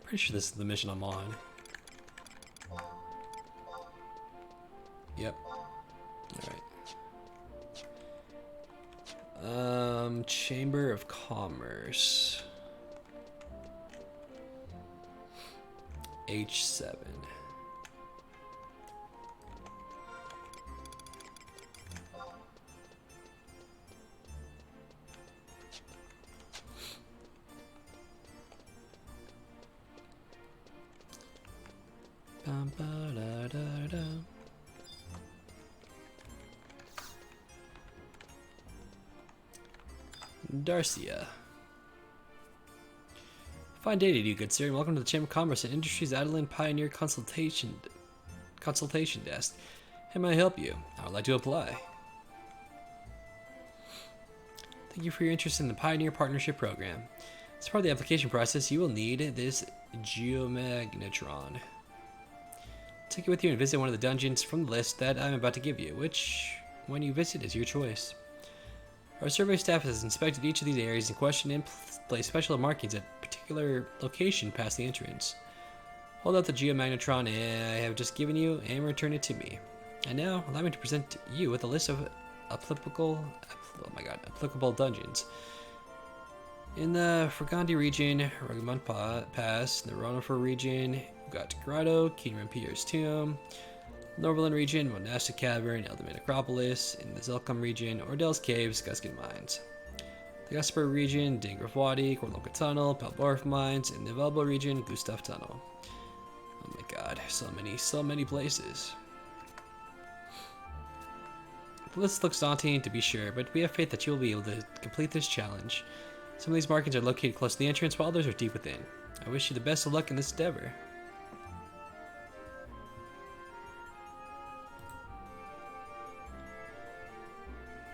Pretty sure this is the mission I'm on. Yep. Alright. Chamber of Commerce. H7. Bum, ba, da, da, da. Darcia. Fine day to you, good sir, and welcome to the Chamber of Commerce and Industries Adoulin Pioneer Consultation Desk. How may I help you? I would like to apply. Thank you for your interest in the Pioneer Partnership Program. As part of the application process, you will need this geomagnetron. Take it with you and visit one of the dungeons from the list that I'm about to give you, which, when you visit, is your choice. Our survey staff has inspected each of these areas in question and placed special markings at particular location past the entrance. Hold out the geomagnetron I have just given you and return it to me. And now, allow me to present you with a list of applicable dungeons. In the Fragandi region, Ragamunt Pass, the Ronofor region, we've got Grotto, King Rampier's Tomb, Norberlin region, Monastic Cavern, Elderman Necropolis, in the Zelcom region, Ordell's Caves, Guskin Mines. The Gasper region, Dingraf Wadi, Korloka Tunnel, Palborf Mines, in the Velbo region, Gustav Tunnel. Oh my god, so many places. The list looks daunting to be sure, but we have faith that you will be able to complete this challenge. Some of these markings are located close to the entrance, while others are deep within. I wish you the best of luck in this endeavor.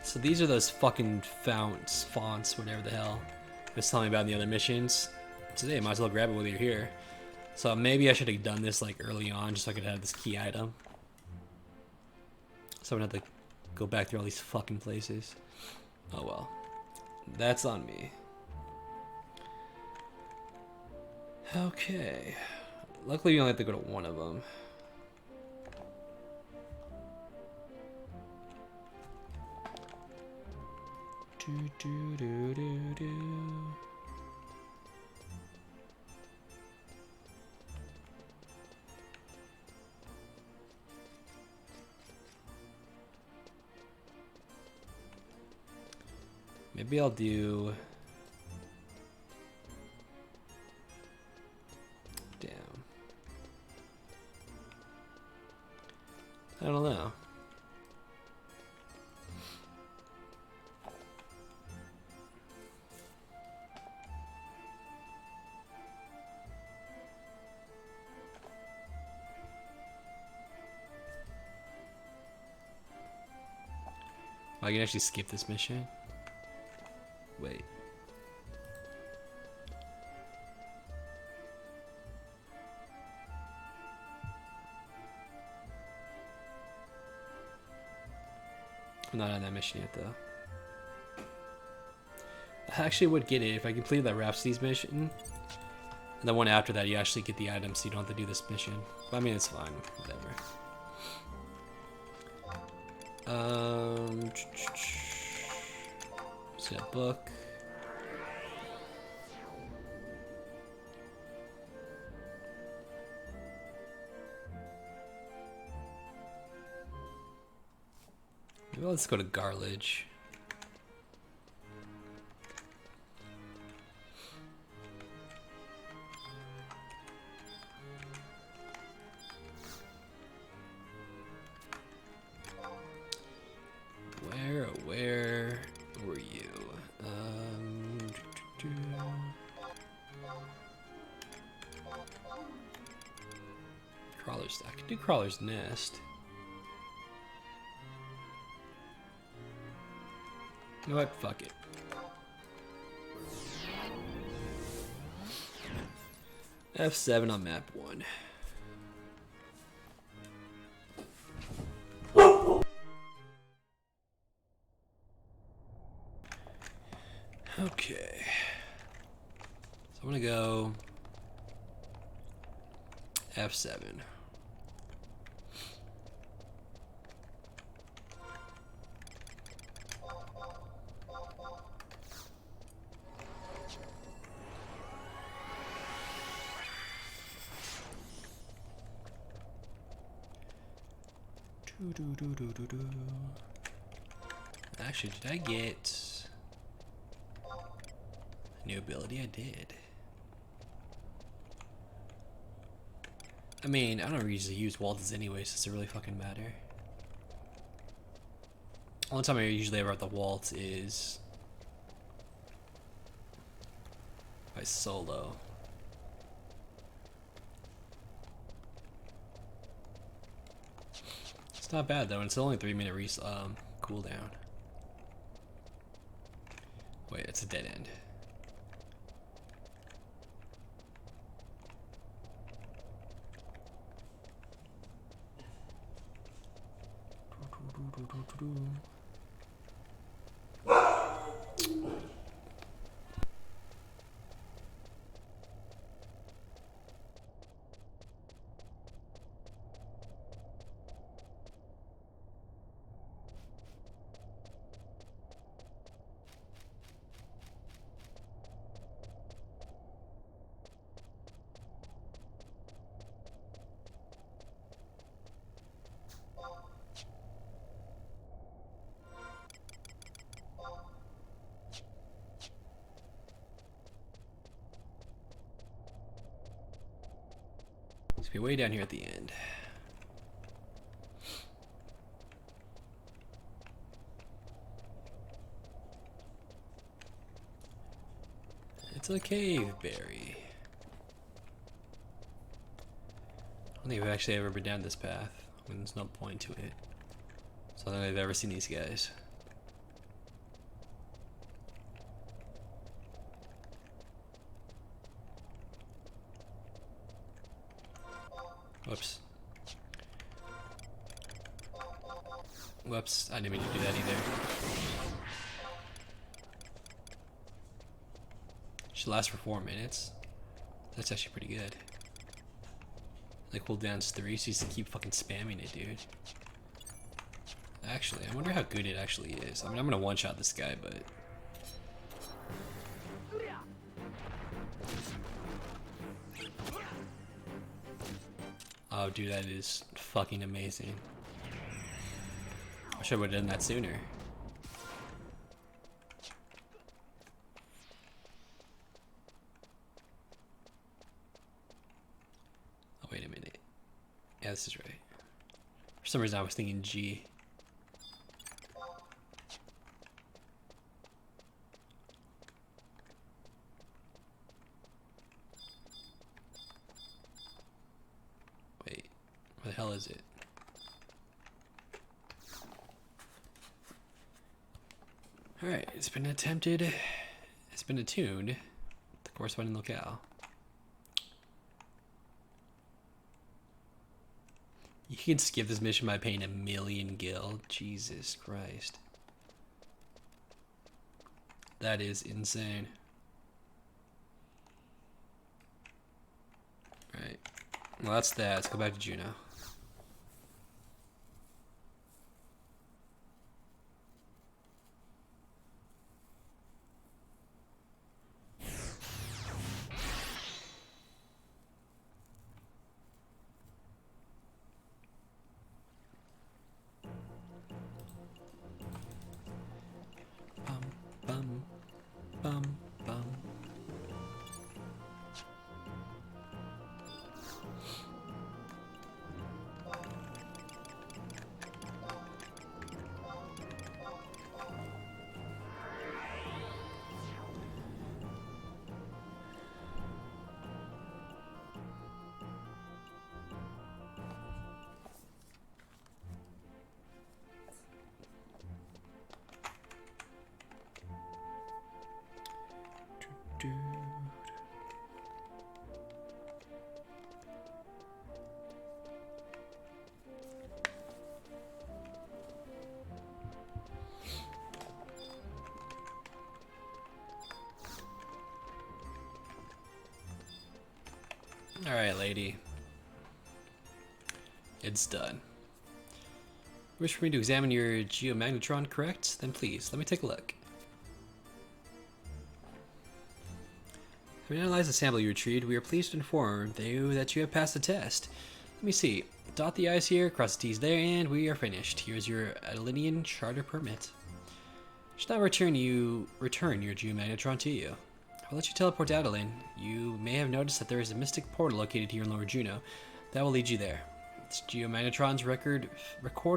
So these are those fucking fonts, whatever the hell it was telling me about in the other missions. Today, might as well grab it while you're here. So maybe I should have done this like early on, just so I could have this key item. So I wouldn't have to go back through all these fucking places. Oh well. That's on me. Okay. Luckily, you only have to go to one of them. Do. Maybe I'll do... Damn. I don't know. I can actually skip this mission. Wait. I'm not on that mission yet, though. I actually would get it if I completed that Rhapsody's mission. And the one after that, you actually get the items, so you don't have to do this mission. But I mean, it's fine. Whatever. Is that book? Maybe let's go to Garledge. Where were you? Crawler's. I could do Crawler's Nest. You know what? Fuck it. F7 on map 1. Okay. So I'm gonna go F7. Actually, did I get a new ability? I did. I mean, I don't usually use waltzes anyways. Does it really fucking matter? Only time I usually ever have the waltz is by solo. It's not bad though, and it's only 3-minute cooldown. Wait, it's a dead end. It's be way down here at the end. It's a cave berry. I don't think I've actually ever been down this path. I mean, there's no point to it. So I don't think I've ever seen these guys. Whoops. Whoops, I didn't mean to do that either. Should last for 4 minutes. That's actually pretty good. Like cooldown's 3, so you just keep fucking spamming it, dude. Actually, I wonder how good it actually is. I mean, I'm gonna one-shot this guy, but... Oh, dude, that is fucking amazing. I should have done that sooner. Oh, wait a minute. Yeah, this is right. For some reason, I was thinking G. Wait, where the hell is it? Alright, it's been attempted. It's been attuned. The corresponding locale. You can skip this mission by paying 1,000,000 gil. Jesus Christ. That is insane. Alright. Well, that's that. Let's go back to Juno. Bum, bum, bum. Dude. All right, lady. It's done. Wish for me to examine your geomagnetron, correct? Then please, let me take a look. Having analyzed the sample you retrieved, we are pleased to inform you that you have passed the test. Let me see. Dot the I's here, cross the T's there, and we are finished. Here's your Adoulin charter permit. Should not return your geomagnetron to you. I'll let you teleport to Adoulin. You may have noticed that there is a mystic portal located here in Lower Juno. That will lead you there. Its geomagnetron's record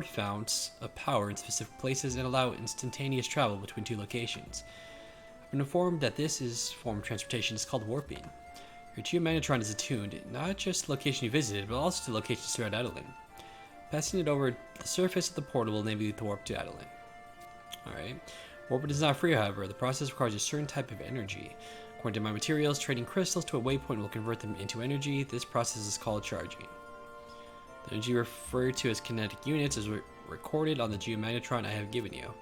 founts of power in specific places and allow instantaneous travel between two locations. I've been informed that this form of transportation is called warping. Your geomagnetron is attuned not just to the location you visited, but also to locations throughout Adoulin. Passing it over the surface of the portal will enable you to warp to Adoulin. Alright. Warping is not free, however. The process requires a certain type of energy. According to my materials, trading crystals to a waypoint will convert them into energy. This process is called charging. The energy referred to as kinetic units is recorded on the geomagnetron I have given you.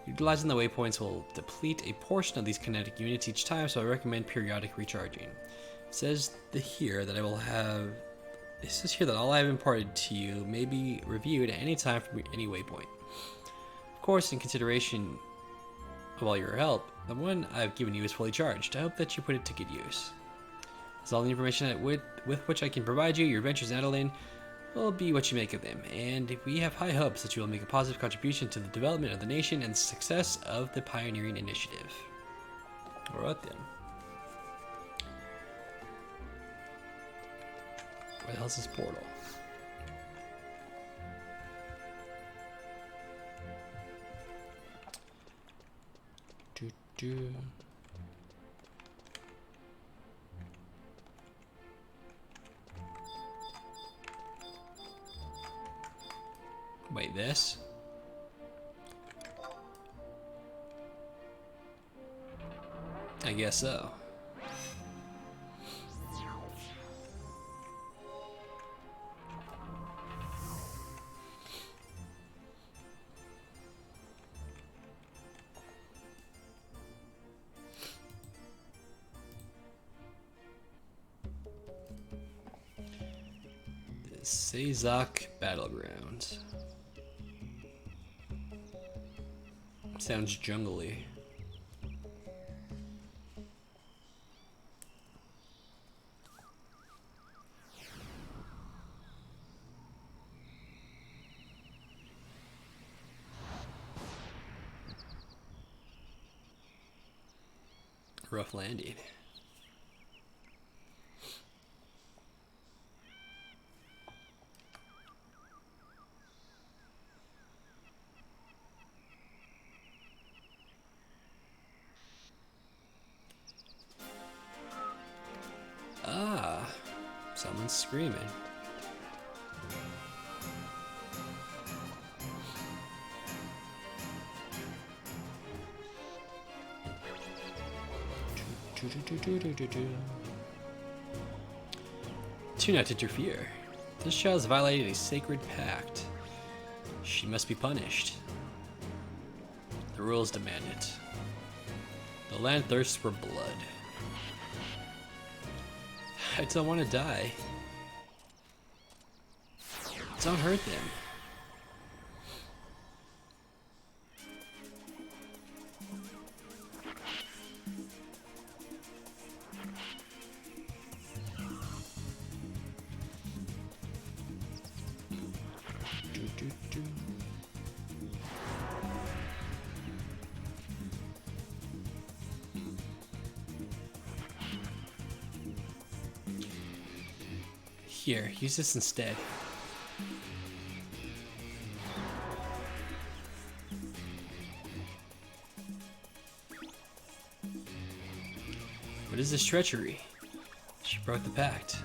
Utilizing the waypoints will deplete a portion of these kinetic units each time, so I recommend periodic recharging. It says here that all I have imparted to you may be reviewed at any time from any waypoint. Of course, in consideration of all your help, the one I've given you is fully charged. I hope that you put it to good use. That's all the information with which I can provide you. Your adventures in Adoulin will be what you make of them, and we have high hopes that you will make a positive contribution to the development of the nation and the success of the pioneering initiative. Alright then. Where the hell's this portal? Wait, this? I guess so. The Sazak Battlegrounds. Sounds jungly. Rough landing. Ah, someone's screaming. Do not interfere. This child has violated a sacred pact. She must be punished. The rules demand it. The land thirsts for blood. I don't want to die. Don't hurt them. Here, use this instead. What is this treachery? She broke the pact.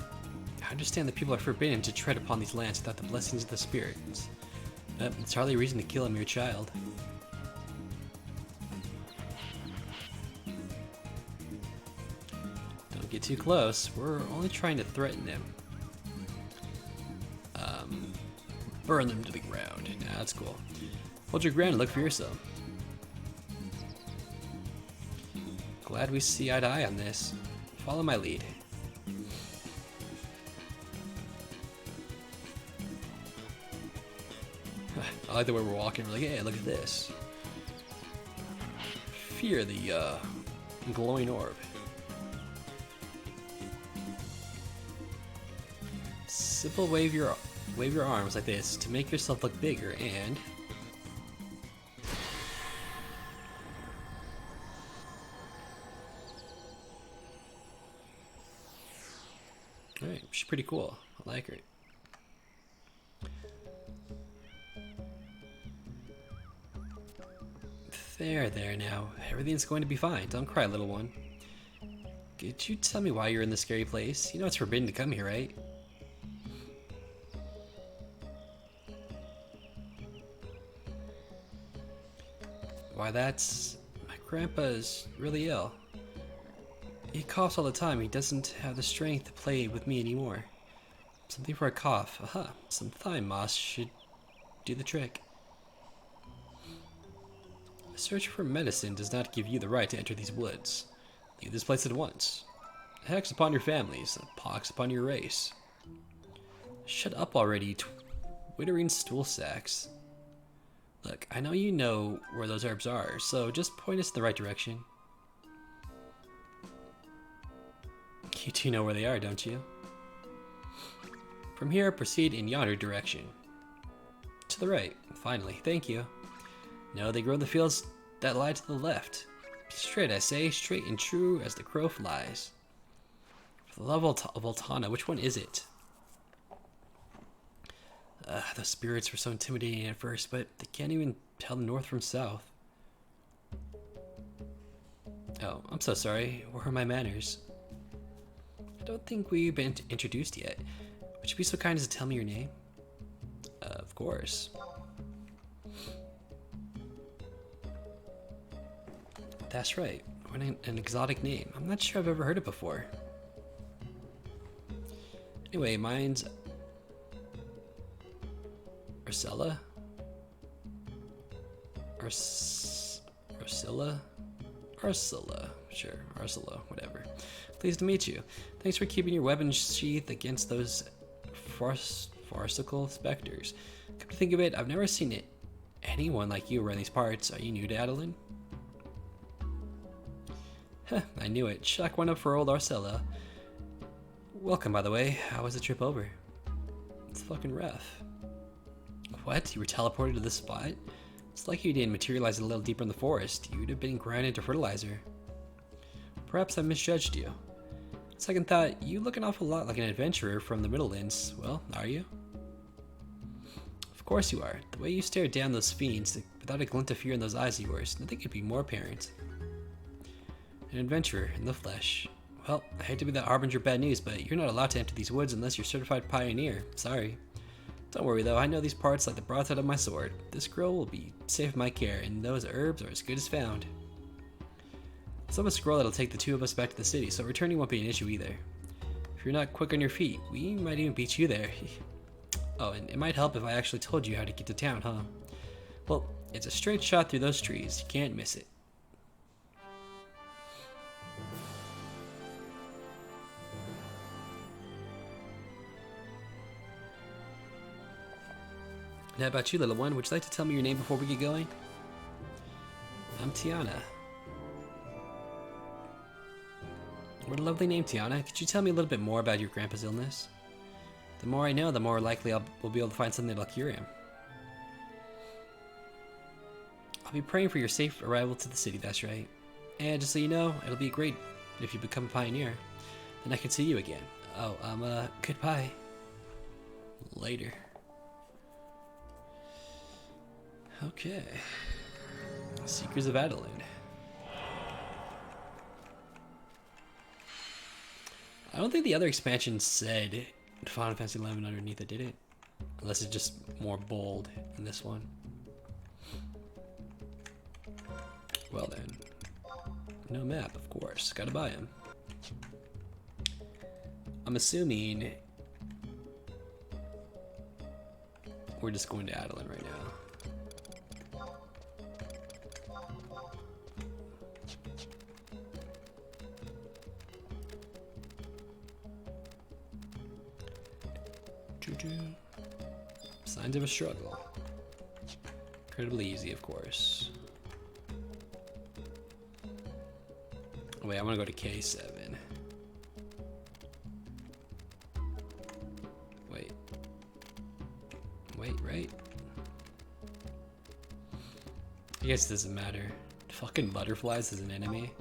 I understand that people are forbidden to tread upon these lands without the blessings of the spirits. But it's hardly a reason to kill a mere child. Don't get too close. We're only trying to threaten them. Burn them to the ground. Nah, that's cool. Hold your ground and look for yourself. Glad we see eye to eye on this. Follow my lead. I like the way we're walking. We're like, hey, look at this. Fear the glowing orb. Simple wave your arms like this to make yourself look bigger and alright, she's pretty cool. I like her. There now. Everything's going to be fine. Don't cry, little one. Could you tell me why you're in this scary place? You know it's forbidden to come here, right? Why, that's... my grandpa's really ill. He coughs all the time. He doesn't have the strength to play with me anymore. Something for a cough. Aha, some thyme moss should do the trick. A search for medicine does not give you the right to enter these woods. Leave this place at once. A hex upon your families, a pox upon your race. Shut up already, twittering stool sacks. Look, I know you know where those herbs are, so just point us in the right direction. You do know where they are, don't you? From here, proceed in yonder direction. To the right, finally, thank you. No, they grow in the fields that lie to the left. Straight, I say, straight and true as the crow flies. For the love of Voltana, which one is it? The spirits were so intimidating at first, but they can't even tell the north from south. Oh, I'm so sorry. Where are my manners? I don't think we've been introduced yet. Would you be so kind as to tell me your name? Of course. That's right. What an exotic name. I'm not sure I've ever heard it before. Anyway, mine's Ursula? Ursula? Ursula. Sure, Ursula, whatever. Pleased to meet you. Thanks for keeping your weapon sheath against those farcical specters. Come to think of it, I've never seen anyone like you around these parts. Are you new to Adoulin? Heh, I knew it. Shock one up for old Ursula. Welcome, by the way. How was the trip over? It's fucking rough. What? You were teleported to this spot? It's like you didn't materialize a little deeper in the forest. You'd have been ground into fertilizer. Perhaps I misjudged you. Second thought, you look an awful lot like an adventurer from the Middlelands. Well, are you? Of course you are. The way you stare down those fiends, without a glint of fear in those eyes of yours, nothing could be more apparent. An adventurer in the flesh. Well, I hate to be that harbinger of bad news, but you're not allowed to enter these woods unless you're certified pioneer. Sorry. Don't worry though, I know these parts like the broadside of my sword. This scroll will be safe in my care, and those herbs are as good as found. It's a scroll that'll take the two of us back to the city, so returning won't be an issue either. If you're not quick on your feet, we might even beat you there. Oh, and it might help if I actually told you how to get to town, huh? Well, it's a straight shot through those trees. You can't miss it. And how about you, little one? Would you like to tell me your name before we get going? I'm Tiana. What a lovely name, Tiana. Could you tell me a little bit more about your grandpa's illness? The more I know, the more likely we'll be able to find something that'll cure him. I'll be praying for your safe arrival to the city, that's right. And just so you know, it'll be great if you become a pioneer. Then I can see you again. Oh, goodbye. Later. Okay. Seekers of Adoulin. I don't think the other expansion said Final Fantasy XI underneath it, did it? Unless it's just more bold in this one. Well then. No map, of course. Gotta buy him. I'm assuming we're just going to Adoulin right now. Signs of a struggle. Incredibly easy, of course. Oh, wait, I want to go to K7. Wait. Wait, right? I guess it doesn't matter. Fucking butterflies as an enemy?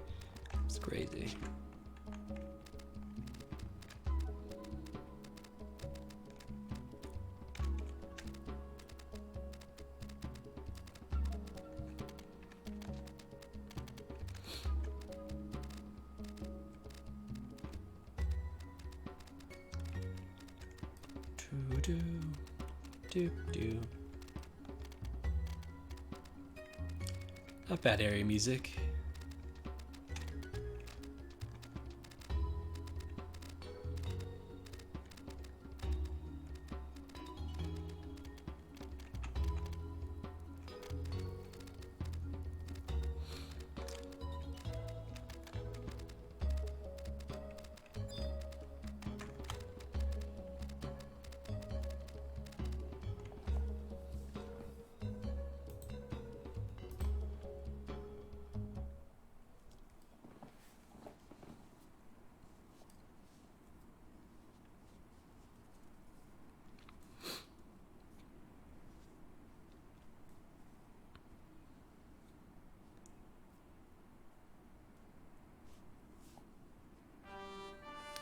It's crazy. Do do do. Not bad area music.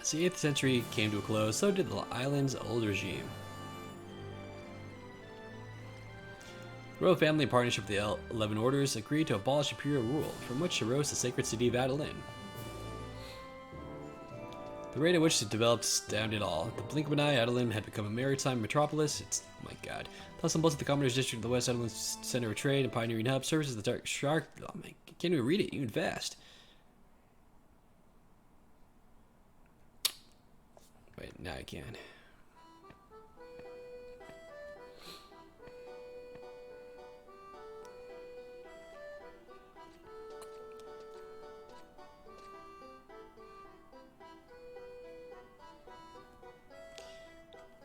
As the 8th century came to a close, so did the island's old regime. The royal family, in partnership with the 11 Orders, agreed to abolish imperial rule, from which arose the sacred city of Adoulin. The rate at which it developed astounded all. The blink of an eye, Adoulin had become a maritime metropolis. Oh my god. Thus, on both of the Commoner's District of the West, Adoulin's center of trade and pioneering hub, serves as the dark shark. Oh my, I can't even read it, even fast. Wait, now I can.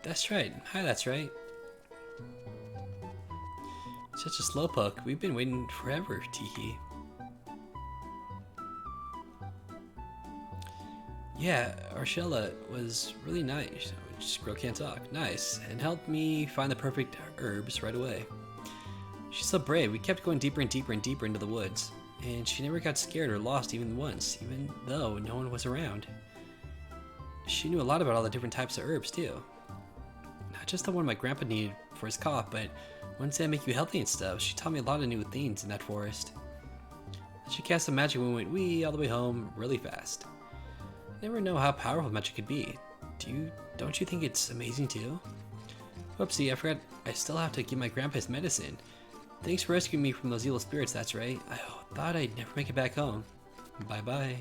That's right. Hi, that's right. Such a slowpoke. We've been waiting forever, teehee. Yeah, Arshella was really nice. Girl can't talk. Nice. And helped me find the perfect herbs right away. She's so brave. We kept going deeper and deeper and deeper into the woods. And she never got scared or lost even once, even though no one was around. She knew a lot about all the different types of herbs, too. Not just the one my grandpa needed for his cough, but ones that make you healthy and stuff. She taught me a lot of new things in that forest. She cast some magic when we went wee all the way home really fast. Never know how powerful magic could be. Don't you think it's amazing too? Whoopsie, I forgot I still have to give my grandpa his medicine. Thanks for rescuing me from those evil spirits, that's right. I thought I'd never make it back home. Bye bye.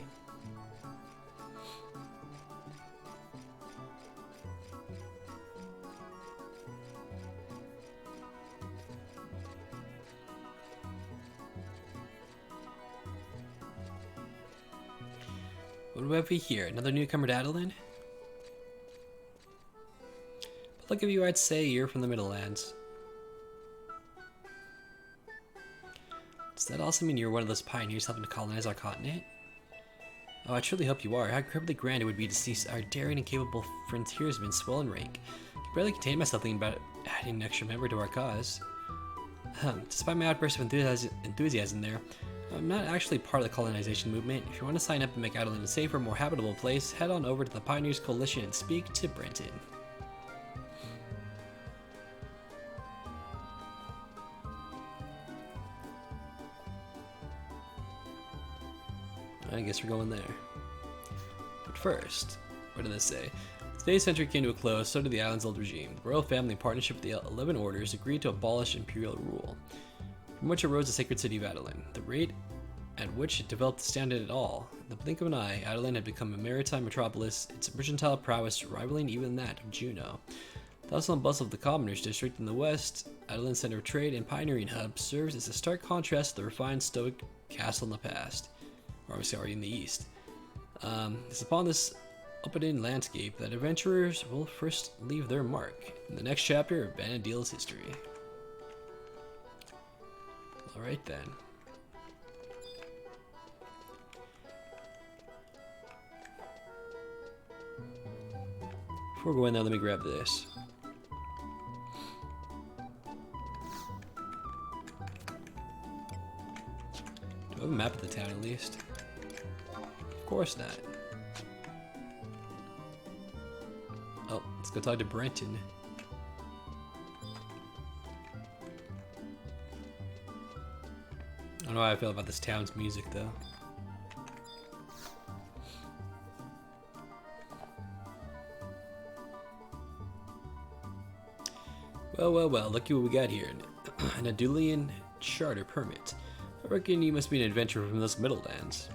What do we have here? Another newcomer to Adoulin? But look at you, I'd say you're from the Middlelands. Does that also mean you're one of those pioneers helping to colonize our continent? Oh, I truly hope you are. How incredibly grand it would be to see our daring and capable frontiersmen swell in rank. I can barely contain myself thinking about adding an extra member to our cause. Despite my outburst of enthusiasm there, I'm not actually part of the colonization movement. If you want to sign up and make Adoulin a safer, more habitable place, head on over to the Pioneers Coalition and speak to Brenton. I guess we're going there. But first, what did this say? Today's century came to a close, so did the island's old regime. The royal family, in partnership with the 11 Orders, agreed to abolish imperial rule, from which arose the sacred city of Adoulin. The rate at which it developed astounded it all. In the blink of an eye, Adoulin had become a maritime metropolis, its mercantile prowess rivaling even that of Juneau. The hustle and bustle of the Commoner's District in the west, Adoulin's center of trade and pioneering hub, serves as a stark contrast to the refined stoic castle in the past. Or sorry, in the east. It's upon this open landscape that adventurers will first leave their mark in the next chapter of Vanadil's history. Alright then. Before we go in there, let me grab this. Do I have a map of the town at least? Of course not. Oh, let's go talk to Brenton. I don't know how I feel about this town's music though. Well, look at what we got here. An Adoulin charter permit. I reckon you must be an adventurer from those Middlelands.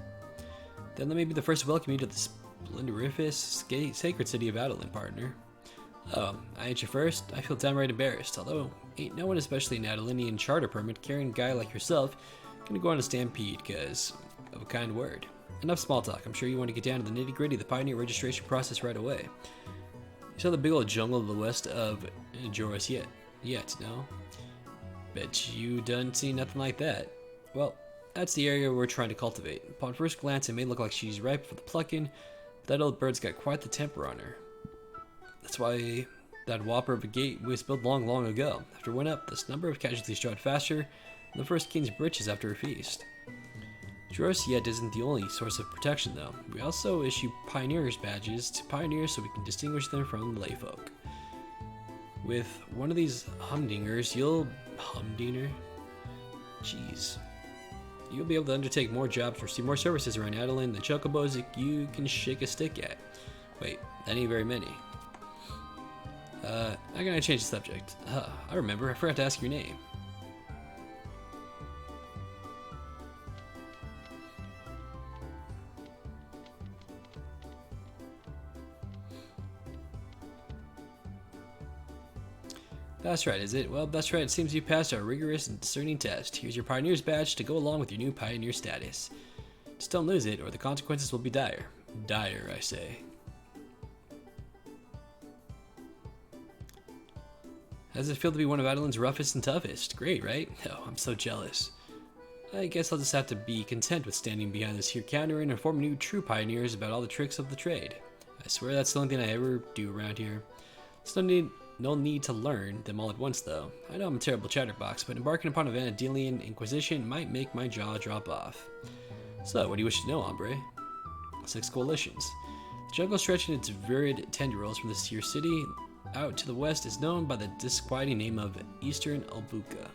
Then let me be the first to welcome you to the splendoriferous, sacred city of Adoulin, partner. Oh, I ain't you first? I feel downright embarrassed, although ain't no one, especially an Adoulinian charter permit carrying guy like yourself, gonna go on a stampede, cause of a kind word. Enough small talk, I'm sure you want to get down to the nitty gritty of the pioneer registration process right away. You saw the big old jungle to the west of Joris yet, no? Bet you done seen nothing like that. Well, that's the area we're trying to cultivate. Upon first glance, it may look like she's ripe for the plucking, but that old bird's got quite the temper on her. That's why that whopper of a gate was built long ago. After it went up, this number of casualties dropped faster than the first king's breeches after a feast. Joris yet isn't the only source of protection, though. We also issue pioneers badges to pioneers so we can distinguish them from the layfolk. With one of these humdingers, humdinger? Jeez. You'll be able to undertake more jobs or receive more services around Adoulin than chocobos that you can shake a stick at. Wait, that ain't very many. I gotta change the subject. I remember, I forgot to ask your name. That's right, is it? Well, that's right. It seems you passed our rigorous and discerning test. Here's your Pioneer's badge to go along with your new Pioneer status. Just don't lose it, or the consequences will be dire. Dire, I say. How does it feel to be one of Adoulin's roughest and toughest? Great, right? Oh, I'm so jealous. I guess I'll just have to be content with standing behind this here counter and informing you true pioneers about all the tricks of the trade. I swear that's the only thing I ever do around here. There's no need to learn them all at once, though. I know I'm a terrible chatterbox, but embarking upon a Van Adoulin Inquisition might make my jaw drop off. So, what do you wish to know, hombre? 6 coalitions. The jungle stretching its varied tendrils from this here city out to the west is known by the disquieting name of Eastern Albuca.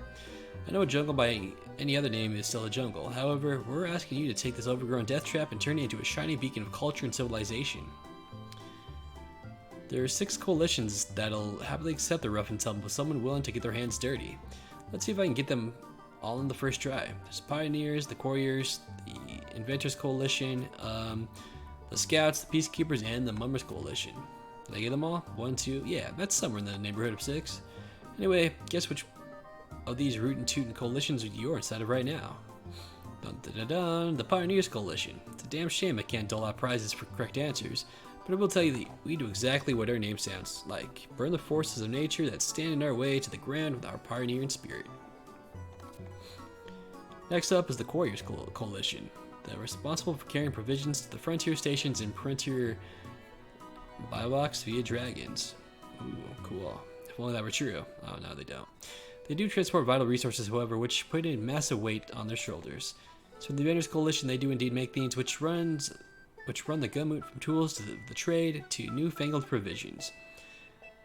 I know a jungle by any other name is still a jungle. However, we're asking you to take this overgrown death trap and turn it into a shiny beacon of culture and civilization. There are 6 coalitions that'll happily accept the rough and tumble with someone willing to get their hands dirty. Let's see if I can get them all in the first try. There's Pioneers, the Couriers, the Inventors Coalition, the Scouts, the Peacekeepers, and the Mummers Coalition. Did I get them all? 1, 2, yeah, that's somewhere in the neighborhood of 6. Anyway, guess which of these rootin' tootin' coalitions are you're inside of right now? Dun dun dun dun, the Pioneers Coalition. It's a damn shame I can't dole out prizes for correct answers. But I will tell you that we do exactly what our name sounds like. Burn the forces of nature that stand in our way to the ground with our pioneering spirit. Next up is the Couriers Coalition. They're responsible for carrying provisions to the frontier stations and frontier bivouacs via dragons. Ooh, cool. If only that were true. Oh, no, they don't. They do transport vital resources, however, which put a massive weight on their shoulders. So in the Inventors Coalition, they do indeed make things which run the gamut from tools to the trade to newfangled provisions.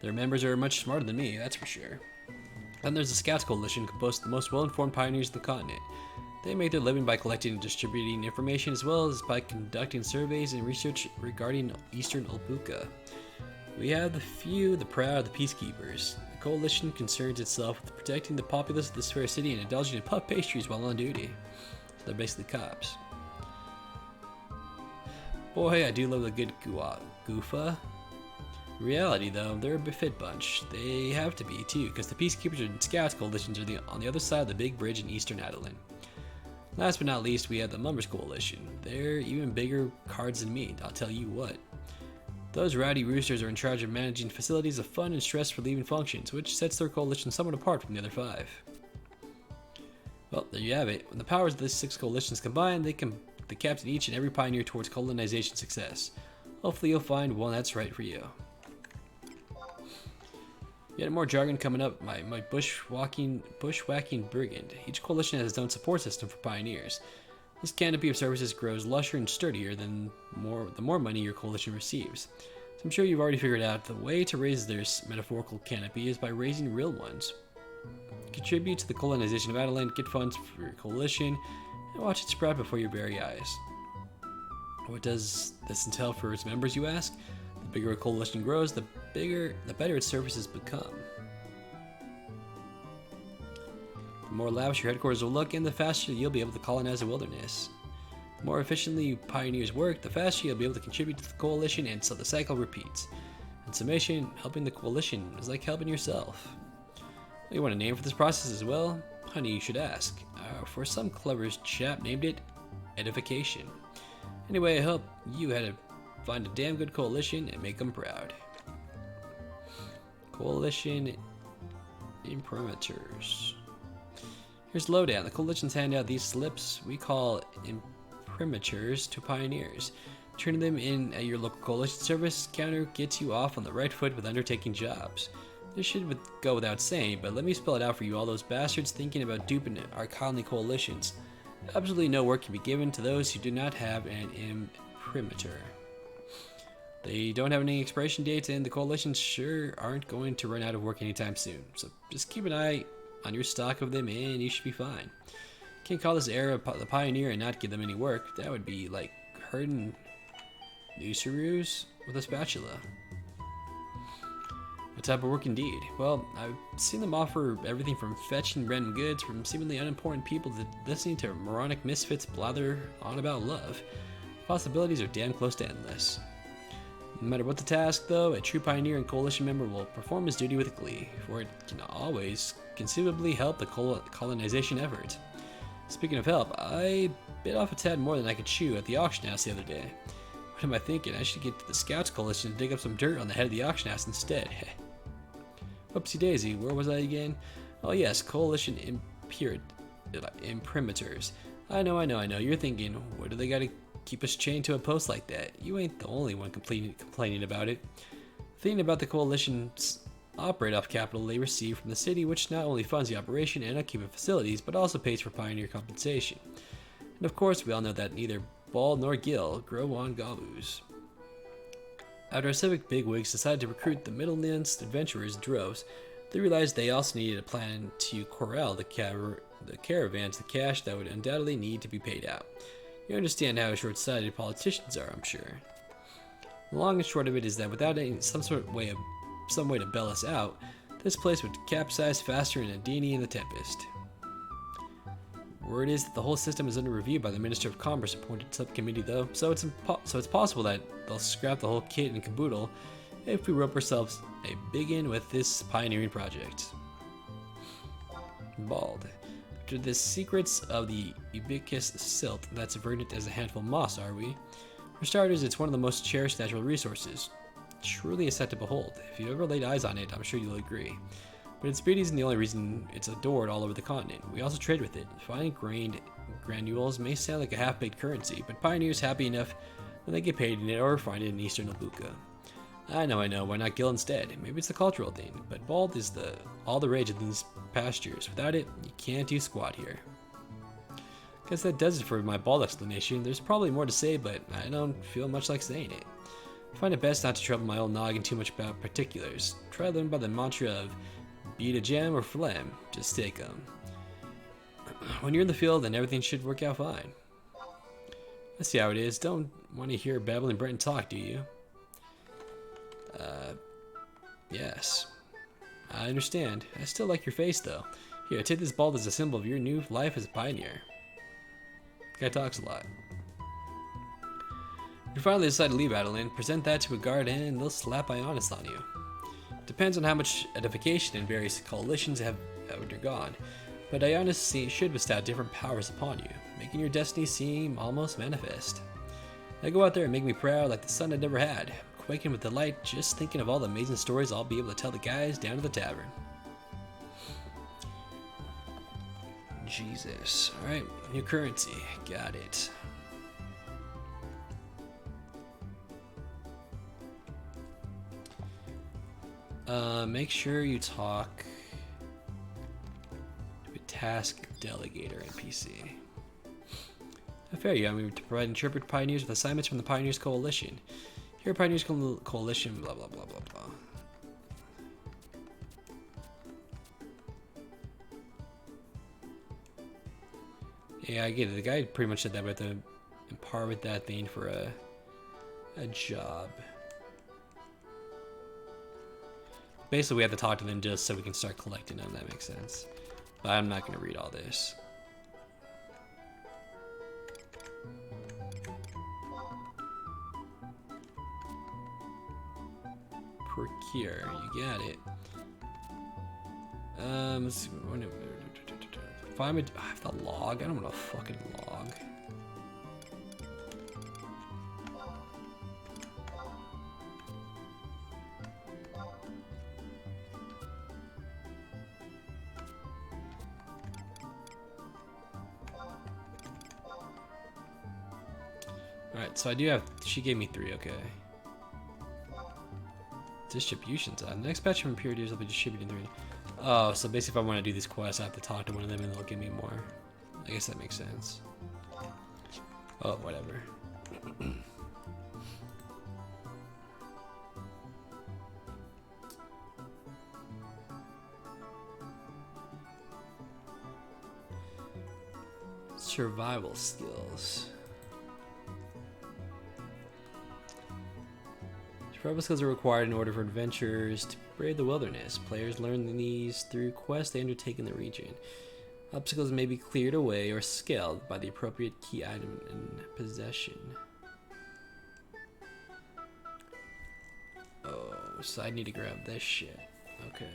Their members are much smarter than me, that's for sure. Then there's the Scouts Coalition, composed of the most well-informed pioneers of the continent. They make their living by collecting and distributing information as well as by conducting surveys and research regarding Eastern Albuca. We have the few, the proud, the Peacekeepers. The coalition concerns itself with protecting the populace of this fair city and indulging in puff pastries while on duty. So they're basically cops. Boy, I do love a good goofa. In reality, though, they're a fit bunch. They have to be, too, because the Peacekeepers and Scouts coalitions are on the other side of the big bridge in Eastern Adoulin. Last but not least, we have the Mummers Coalition. They're even bigger cards than meat, I'll tell you what. Those rowdy roosters are in charge of managing facilities of fun and stress-relieving functions, which sets their coalition somewhat apart from the other 5. Well, there you have it. When the powers of the 6 coalitions combine, they can captain each and every pioneer towards colonization success. Hopefully you'll find one that's right for you. Yet more jargon coming up. My bushwhacking brigand. Each coalition has its own support system for pioneers. This canopy of services grows lusher and sturdier the more money your coalition receives. So I'm sure you've already figured out the way to raise their metaphorical canopy is by raising real ones. Contribute to the colonization of Adoulin, get funds for your coalition, and watch it sprout before your very eyes. What does this entail for its members, you ask? The bigger a coalition grows, the better its services become. The more lavish your headquarters will look, and the faster you'll be able to colonize the wilderness. The more efficiently pioneers work, the faster you'll be able to contribute to the coalition, and so the cycle repeats. In summation, helping the coalition is like helping yourself. You want a name for this process as well? Honey, you should ask. For some clever chap named it Edification. Anyway, I hope you had to find a damn good coalition and make them proud. Coalition imprimaturs. Here's the lowdown. The coalitions hand out these slips we call imprimaturs to pioneers. Turning them in at your local coalition service counter gets you off on the right foot with undertaking jobs. This should go without saying, but let me spell it out for you, all those bastards thinking about duping our colony coalitions. Absolutely no work can be given to those who do not have an imprimatur. They don't have any expiration dates, and the coalitions sure aren't going to run out of work anytime soon. So just keep an eye on your stock of them, and you should be fine. Can't call this era the pioneer and not give them any work. That would be like herding noosaroos with a spatula. A type of work indeed. Well, I've seen them offer everything from fetching random goods from seemingly unimportant people to listening to moronic misfits blather on about love. Possibilities are damn close to endless. No matter what the task, though, a true pioneer and coalition member will perform his duty with glee, for it can always conceivably help the colonization effort. Speaking of help, I bit off a tad more than I could chew at the auction house the other day. What am I thinking? I should get to the Scouts Coalition to dig up some dirt on the head of the auction house instead. Whoopsie daisy, where was I again? Oh yes, Coalition imprimaturs. I know. You're thinking, what do they gotta keep us chained to a post like that? You ain't the only one complaining about it. Thinking about the Coalition's operate off capital they receive from the city, which not only funds the operation and upkeep of facilities, but also pays for pioneer compensation. And of course, we all know that neither Ball nor Gill grow on Gavus. After our civic bigwigs decided to recruit the Middlelands adventurers in droves, they realized they also needed a plan to corral the caravans the cash that would undoubtedly need to be paid out. You understand how short-sighted politicians are, I'm sure. The long and short of it is that without some way to bail us out, this place would capsize faster than a Dini in the Tempest. Word is that the whole system is under review by the Minister of Commerce appointed subcommittee, though, so it's possible that they'll scrap the whole kit and caboodle if we rope ourselves a big in with this pioneering project. Bald. After the secrets of the ubiquitous silt that's verdant as a handful of moss, are we? For starters, it's one of the most cherished natural resources. Truly a sight to behold. If you've ever laid eyes on it, I'm sure you'll agree. But its beauty isn't the only reason it's adored all over the continent. We also trade with it. Fine-grained granules may sound like a half-baked currency, but pioneers happy enough when they get paid in it or find it in eastern Albuca. I know, why not Gill instead? Maybe it's a cultural thing, but bald is all the rage in these pastures. Without it, you can't do squat here. Guess that does it for my bald explanation. There's probably more to say, but I don't feel much like saying it. I find it best not to trouble my old noggin too much about particulars. Try to learn by the mantra of beat a jam or phlegm, just take them. When you're in the field, then everything should work out fine. I see how it is. Don't want to hear babbling Breton talk, do you? Yes. I understand. I still like your face, though. Here, take this bald as a symbol of your new life as a pioneer. The guy talks a lot. If you finally decide to leave Adoulin, present that to a guard and they'll slap Ionis on you. Depends on how much edification and various coalitions have undergone, but Ionis should bestow different powers upon you, making your destiny seem almost manifest. Now go out there and make me proud like the sun I'd never had, quaking with delight just thinking of all the amazing stories I'll be able to tell the guys down to the tavern. Jesus. Alright, new currency. Got it. Make sure you talk to a task delegator NPC. Fair, you want me to provide interpret pioneers with assignments from the Pioneers Coalition. Here, Pioneers Coalition, blah blah blah blah blah. Yeah, I get it. The guy pretty much said that we have to impart with that thing for a job. Basically, we have to talk to them just so we can start collecting them. That makes sense. But I'm not going to read all this. Procure, you got it. Let's see, find a, I have the log. I don't want a fucking log. Alright, so I do have, she gave me 3, okay. Distributions. The next batch of impurities will be distributed in 3. Oh, so basically if I want to do these quests, I have to talk to one of them and they'll give me more. I guess that makes sense. Oh, whatever. Survival skills. Survival skills are required in order for adventurers to brave the wilderness. Players learn these through quests they undertake in the region. Obstacles may be cleared away or scaled by the appropriate key item in possession. Oh, so I need to grab this shit. Okay.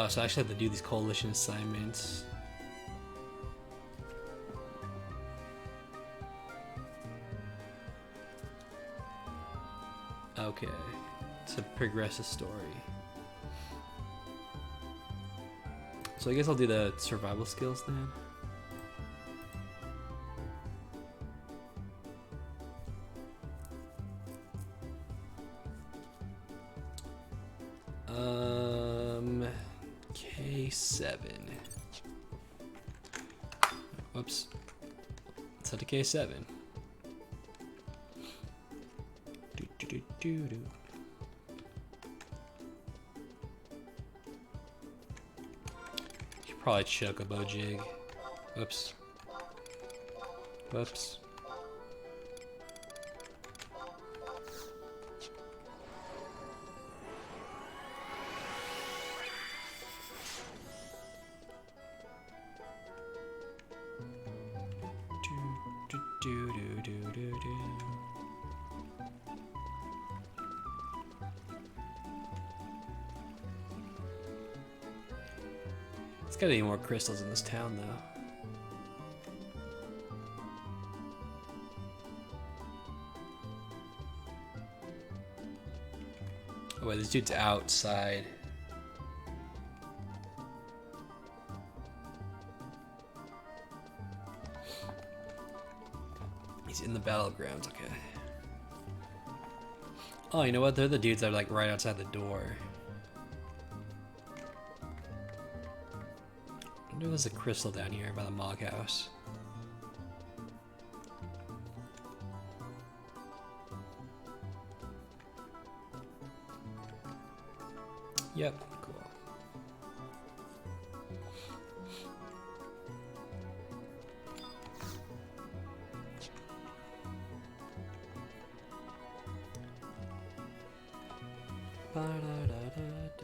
So I actually have to do these coalition assignments. Okay, to progress the story. So I guess I'll do the survival skills then. K7. Whoops. Set to K7. Do. Should probably chocobo jig. Whoops. Whoops. It's gotta be more crystals in this town, though. Oh wait, this dude's outside. He's in the battlegrounds, okay. Oh, you know what? They're the dudes that are like right outside the door. I wonder if there's a crystal down here by the Mog House. Yep, cool. Ba-da-da-da-da-da-da.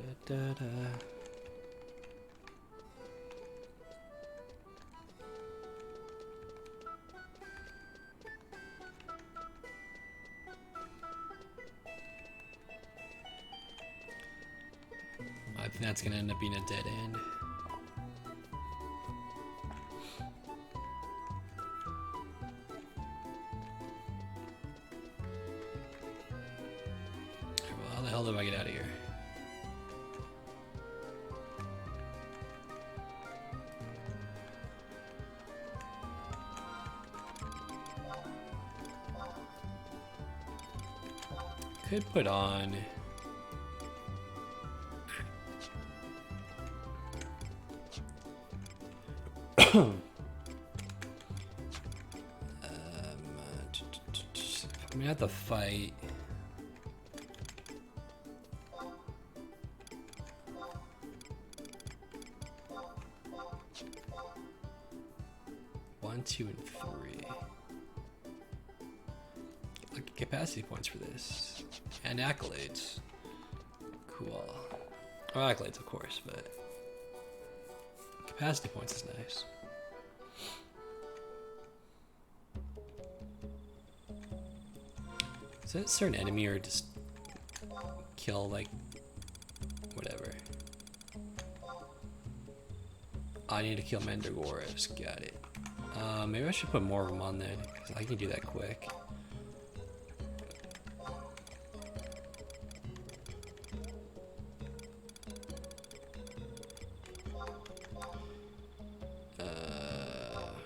I think that's gonna end up being a dead end. could put on... I'm gonna have to fight. One, two, and three. Look at capacity points for this. And accolades. Cool. Well, accolades, of course, but capacity points is nice. Is that a certain enemy or just kill, like, whatever? I need to kill Mandragoras. Got it. Maybe I should put more of them on then, because I can do that quick.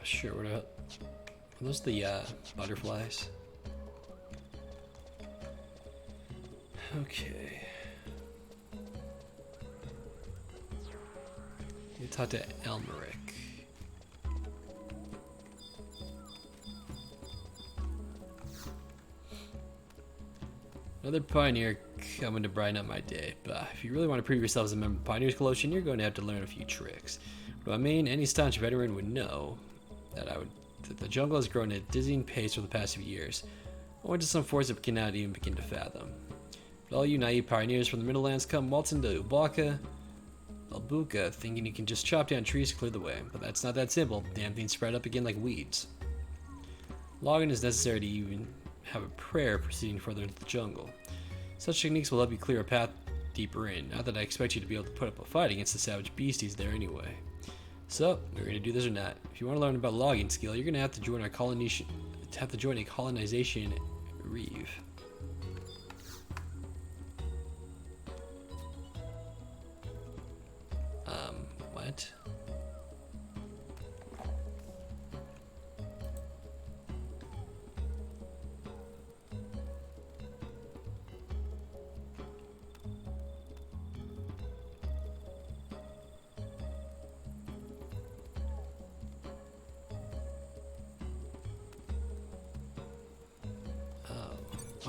Sure, what about... Are those the butterflies? Okay. You talk to Elmeric. Another pioneer coming to brighten up my day, but if you really want to prove yourself as a member of the Pioneers Coalition, you're going to have to learn a few tricks. But I mean, any staunch veteran would know that the jungle has grown at a dizzying pace for the past few years, owing to some force that we cannot even begin to fathom. But all you naive pioneers from the Middlelands come waltzing to Albuca, thinking you can just chop down trees to clear the way, but that's not that simple. Damn things spread up again like weeds. Logging is necessary to even have a prayer proceeding further into the jungle. Such techniques will help you clear a path deeper in, not that I expect you to be able to put up a fight against the savage beasties there anyway. So, we're going to do this or not. If you want to learn about logging skill, you're going to have to join a colonization reeve. What?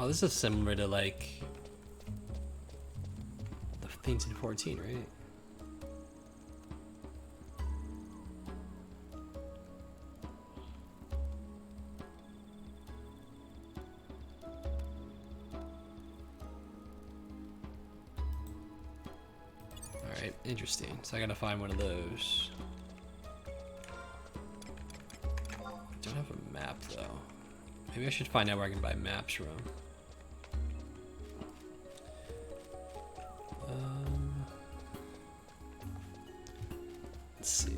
Oh, this is similar to like the things in 14, right? Alright, interesting. So I gotta find one of those. I don't have a map though. Maybe I should find out where I can buy maps from. Let's see.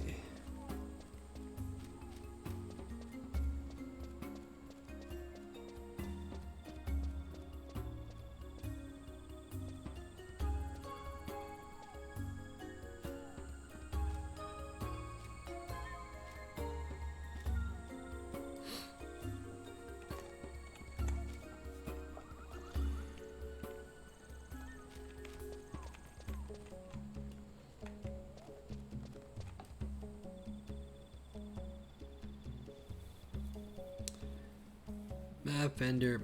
Map vendor.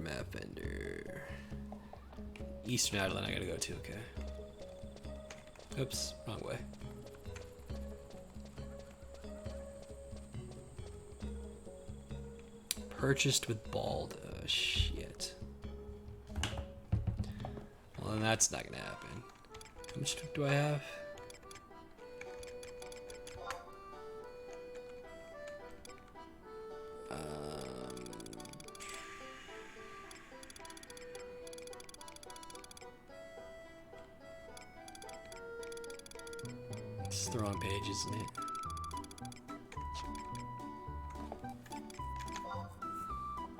Eastern Adoulin I gotta go to, okay. Oops, wrong way. Purchased with bald. Shit. Well, then that's not gonna happen. How much do I have? It's the wrong page, isn't it?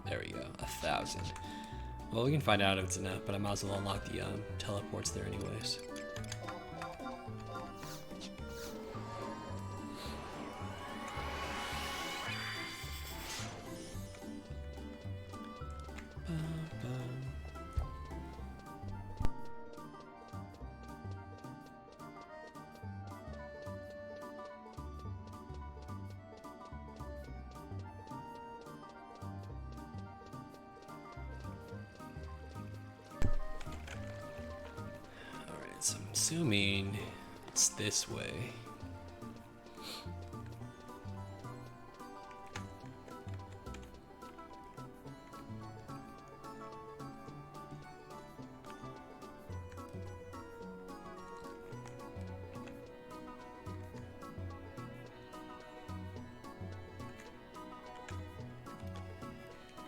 There we go, 1,000. Well, we can find out if it's enough, but I might as well unlock the teleports there anyways. Assuming it's this way.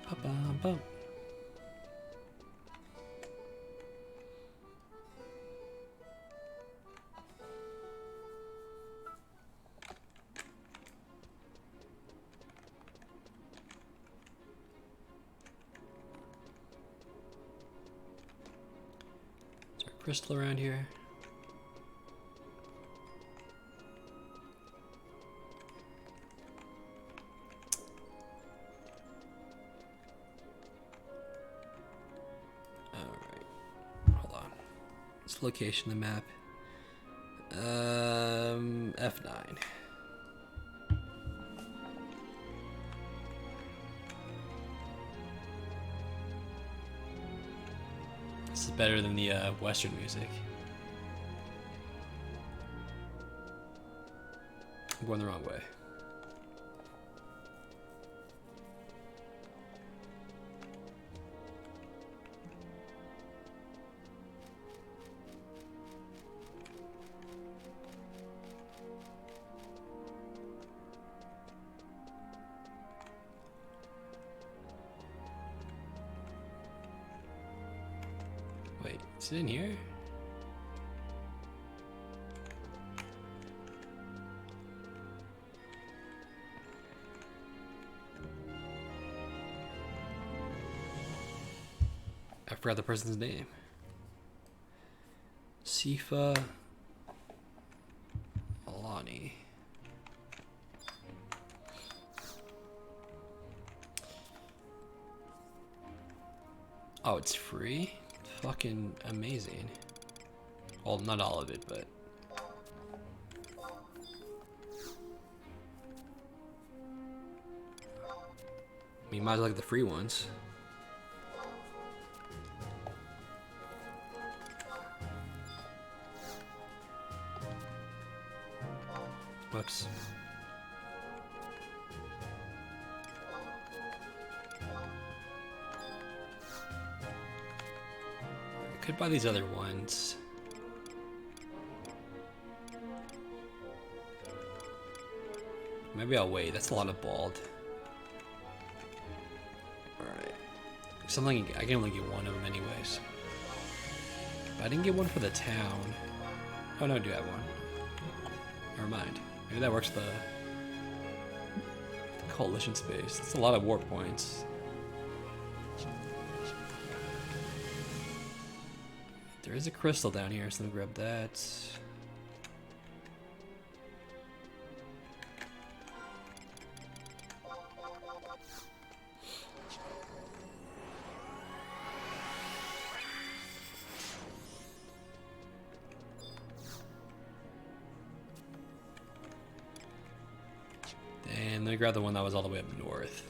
Ba-bum-bum. Is there a crystal around here? Location of the map. F9. This is better than the Western music. I'm going the wrong way. Wait, is it in here? I forgot the person's name. Sifa Alani. Oh, it's free? Fucking amazing. Well, not all of it, but I mean, might as well get the free ones. Whoops. I could buy these other ones. Maybe I'll wait. That's a lot of bald. Alright. Something I can only get one of them anyways. But I didn't get one for the town. Oh no, I do have one. Never mind. Maybe that works the coalition space. That's a lot of warp points. There is a crystal down here, so let me grab that. And let me grab the one that was all the way up north.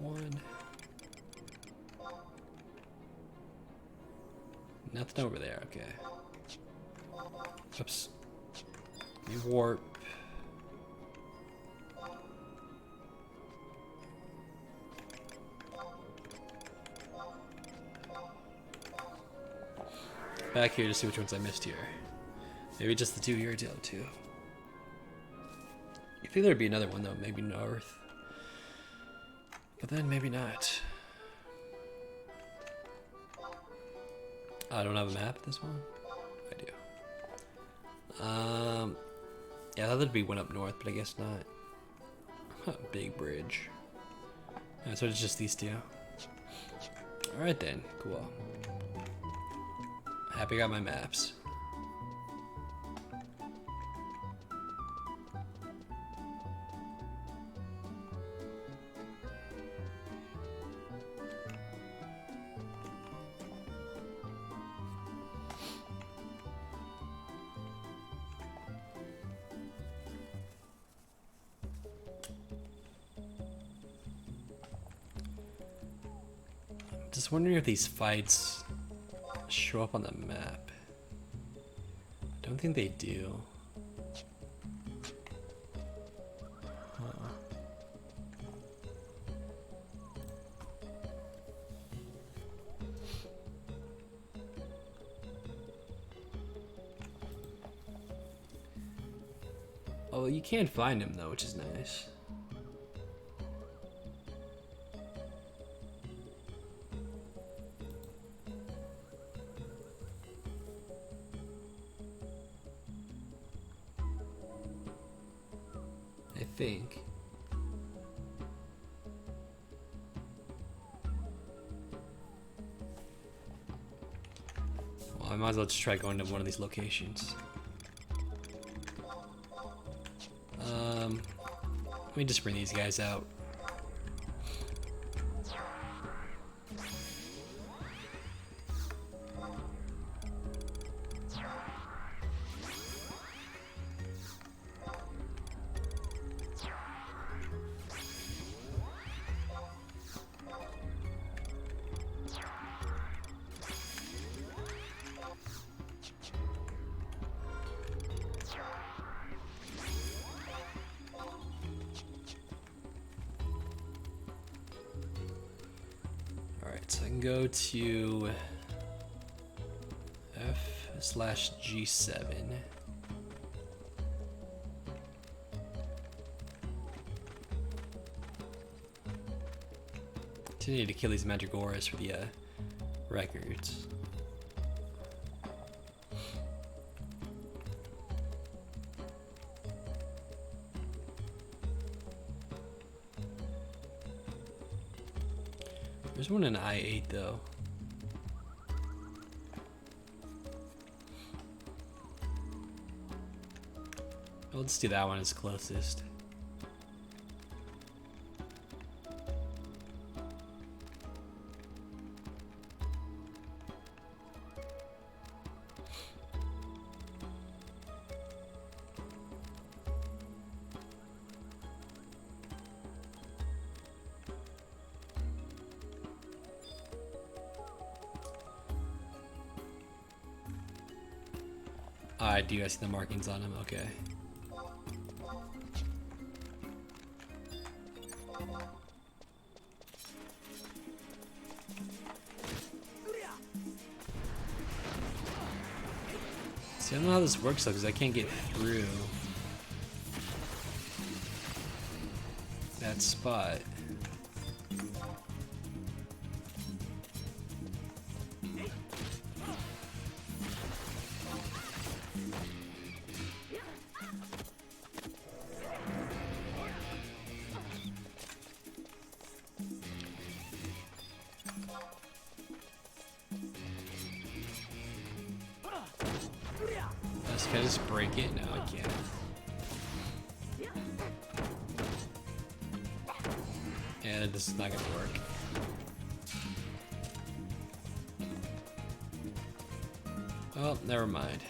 One. Nothing over there, okay. Oops. New warp. Back here to see which ones I missed here. Maybe just the two here or the other two. I think there'd be another one though, maybe north. But then maybe not. I don't have a map this one? I do. Yeah, I thought there'd be one up north, but I guess not. Big bridge. Yeah, so it's just these two. Alright then, cool. Happy I got my maps. Just wondering if these fights show up on the map. I don't think they do. Huh. Oh, you can find him though, which is nice. I think. Well, I might as well just try going to one of these locations. Let me just bring these guys out. So I can go to F/G7. Continue to kill these Mandragoras for the records. There's one in I-8 though. Let's do that one as closest. I do. I see the markings on him. Okay. See, I don't know how this works though, because I can't get through that spot. Can I just break it? No, I can't. And this is not gonna work. Oh, never mind.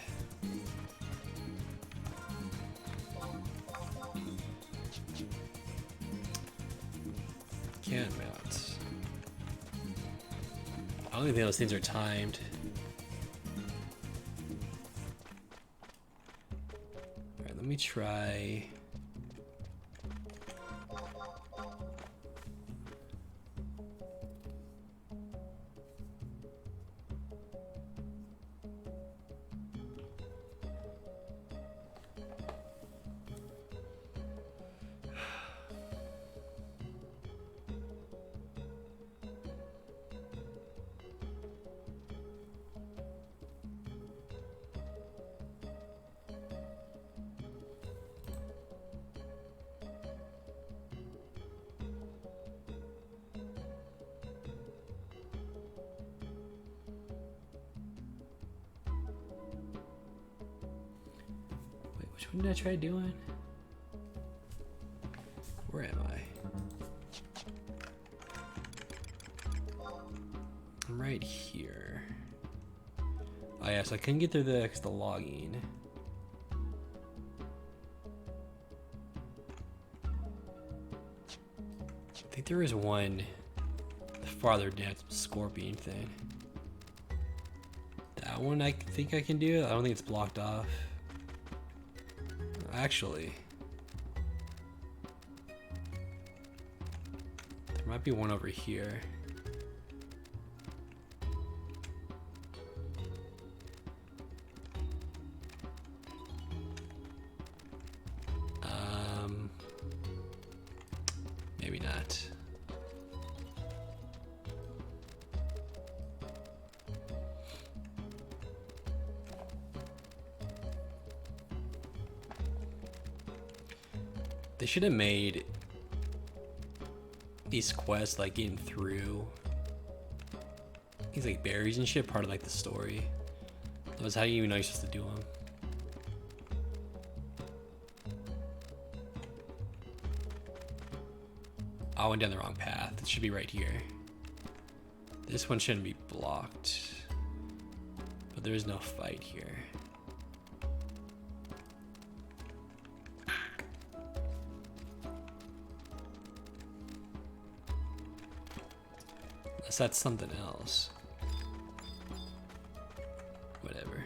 Can't mount. I don't even think those things are timed. Let me try. Which one did I try doing? Where am I? I'm right here. Oh yeah, so I couldn't get through the logging. I think there is one farther down, scorpion thing. That one I think I can do. I don't think it's blocked off. Actually, there might be one over here. Maybe not. They should have made these quests like getting through these like berries and shit part of like the story. That was how you even know you're supposed to do them. I went down the wrong path. It should be right here. This one shouldn't be blocked, but there is no fight here. Unless that's something else. Whatever.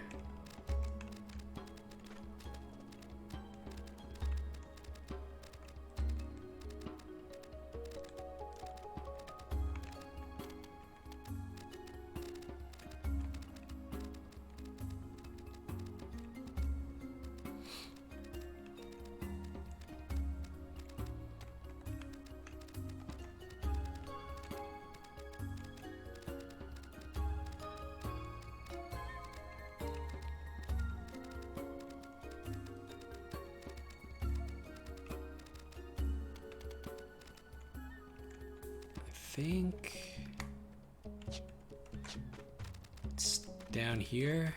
I think it's down here.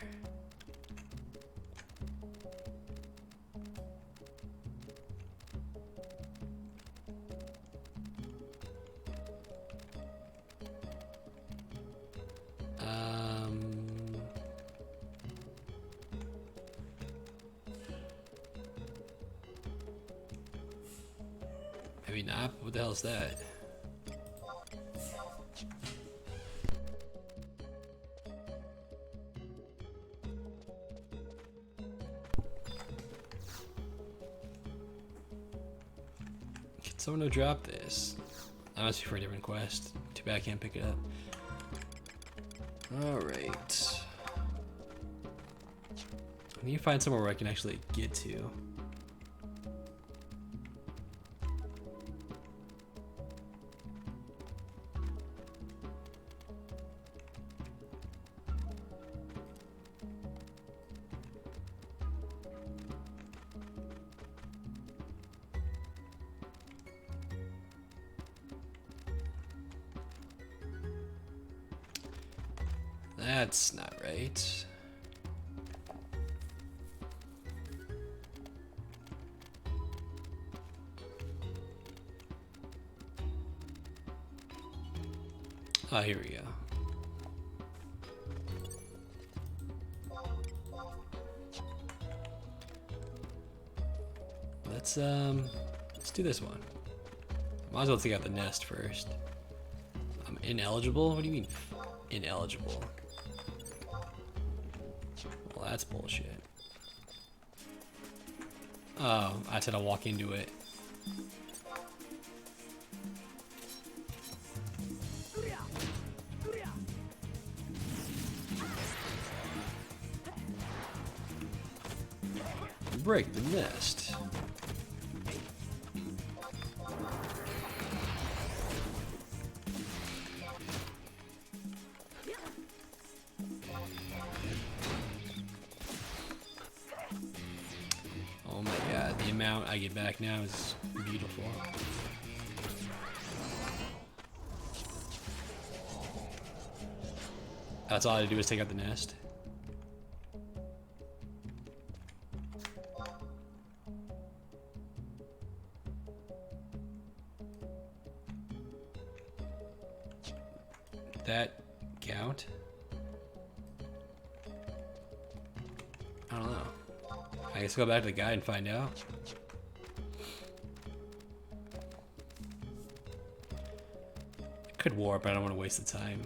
Maybe not. What the hell is that? Someone to drop this. That must be for a different quest. Too bad I can't pick it up. Alright. I need to find somewhere where I can actually get to. That's not right. Ah, here we go. Let's do this one. Might as well take out the nest first. I'm ineligible? What do you mean ineligible? Well, that's bullshit. Oh, I said I'll walk into it. Break the nest. Oh my god, the amount I get back now is beautiful. That's all I do is take out the nest. that count? I don't know. I guess go back to the guide and find out. I could warp, but I don't want to waste the time.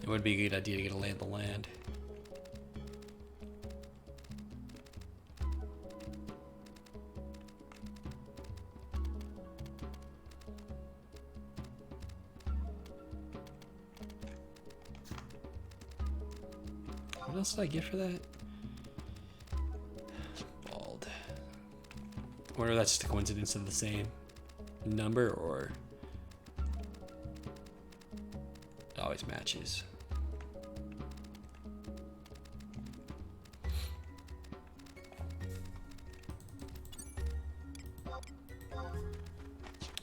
It would be a good idea to get a lay of the land. What else did I get for that? Bald. I wonder if that's just a coincidence of the same number or it always matches.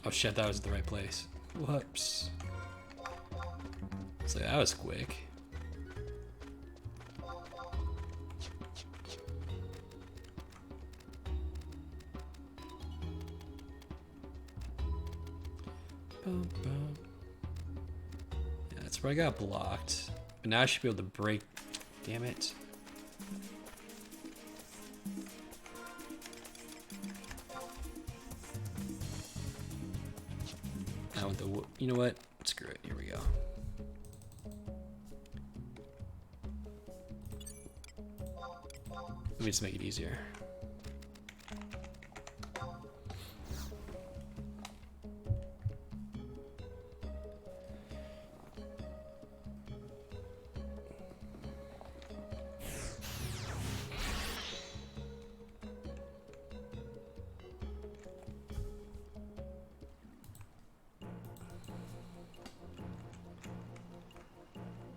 Oh shit, that was the right place. Whoops. So that was quick. Bum, bum. Yeah, that's where I got blocked. But now I should be able to break. Damn it. I want the. You know what? Screw it. Here we go. Let me just make it easier.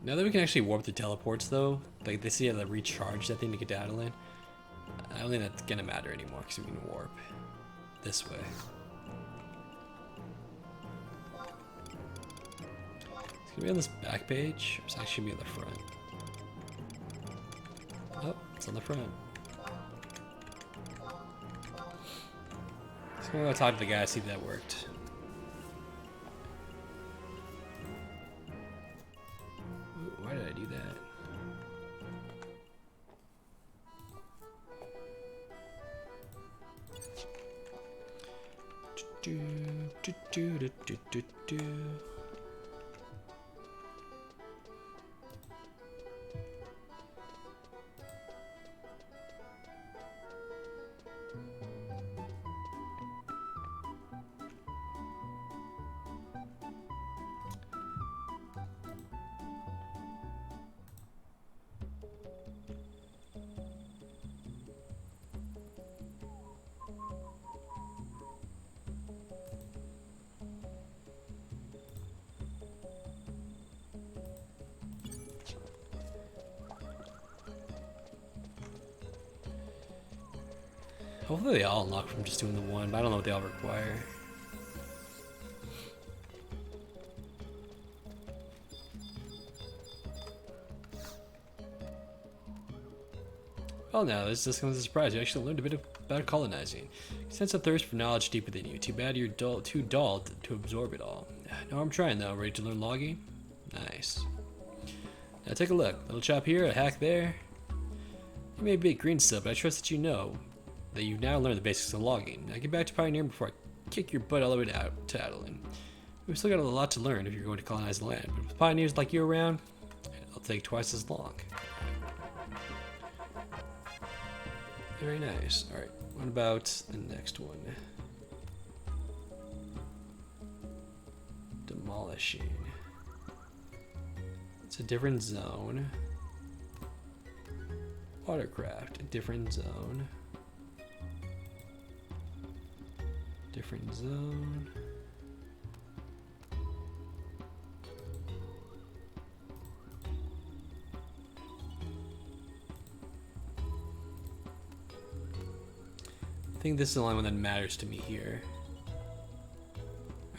Now that we can actually warp the teleports, though, like they see how to recharge that thing to get to Adoulin, I don't think that's gonna matter anymore because we can warp this way. It's gonna be on this back page, or it's actually gonna be on the front. Oh, it's on the front. So I'm gonna go talk to the guy, see if that worked. Why did I do that? Do, do, do, do, do, do, do. Hopefully they all unlock from just doing the one, but I don't know what they all require. Well, now this comes as a surprise. You actually learned a bit about colonizing. You sense a thirst for knowledge deep within you. Too bad you're too dull to absorb it all. No, I'm trying though. Ready to learn logging? Nice. Now take a look. Little chop here, a hack there. You may be a green still, but I trust that you know that you've now learned the basics of logging. Now get back to pioneering before I kick your butt all the way to Adoulin. We've still got a lot to learn if you're going to colonize the land, but with pioneers like you around, it'll take twice as long. Very nice. Alright, what about the next one? Demolishing. It's a different zone. Watercraft, a different zone. Different zone. I think this is the only one that matters to me here.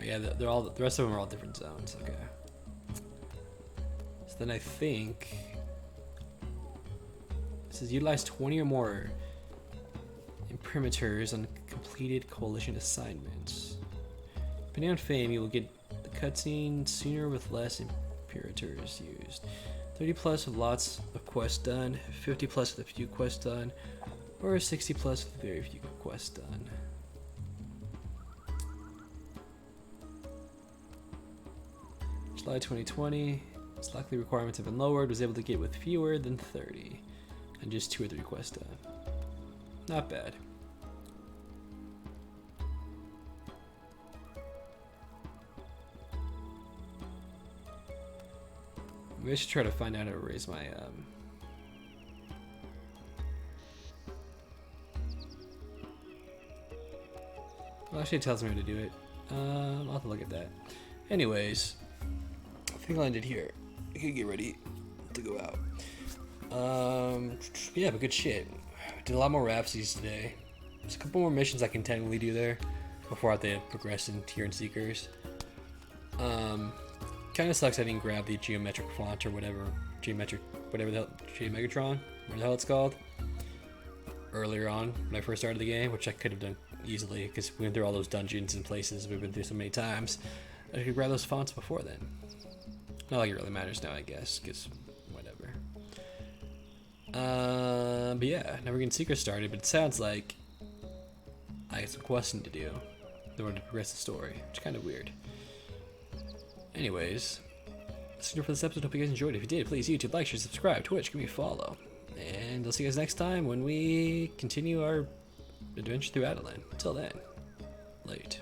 Oh, yeah, they're all. The rest of them are all different zones. Okay. So then I think it says utilize 20 or more imprimaturs on completed coalition assignments. Depending on fame, you will get the cutscene sooner with less imperators used. 30 plus with lots of quests done, 50 plus with a few quests done, or 60 plus with very few quests done. July 2020, its likely requirements have been lowered, was able to get with fewer than 30, and just 2 or 3 quests done. Not bad. Maybe I should try to find out how to raise my, Well, actually it tells me how to do it. I'll have to look at that. Anyways, I think I'll end it here. I can get ready to go out. Yeah, but good shit. Did a lot more Rhapsodies today. There's a couple more missions I can technically do there before I have to progress in Tier and Seekers. Kind of sucks I didn't grab the geometric font or whatever, whatever the hell, Geomegatron, whatever the hell it's called, earlier on when I first started the game, which I could have done easily because we went through all those dungeons and places we've been through so many times. I could grab those fonts before then. Not like it really matters now, I guess, because whatever. But yeah, now we're getting Seekers started, but it sounds like I got some questing to do in order to progress the story, which is kind of weird. Anyways, that's it for this episode. Hope you guys enjoyed it. If you did, please YouTube, like, share, subscribe, Twitch, give me a follow. And I'll see you guys next time when we continue our adventure through Adoulin. Until then, late.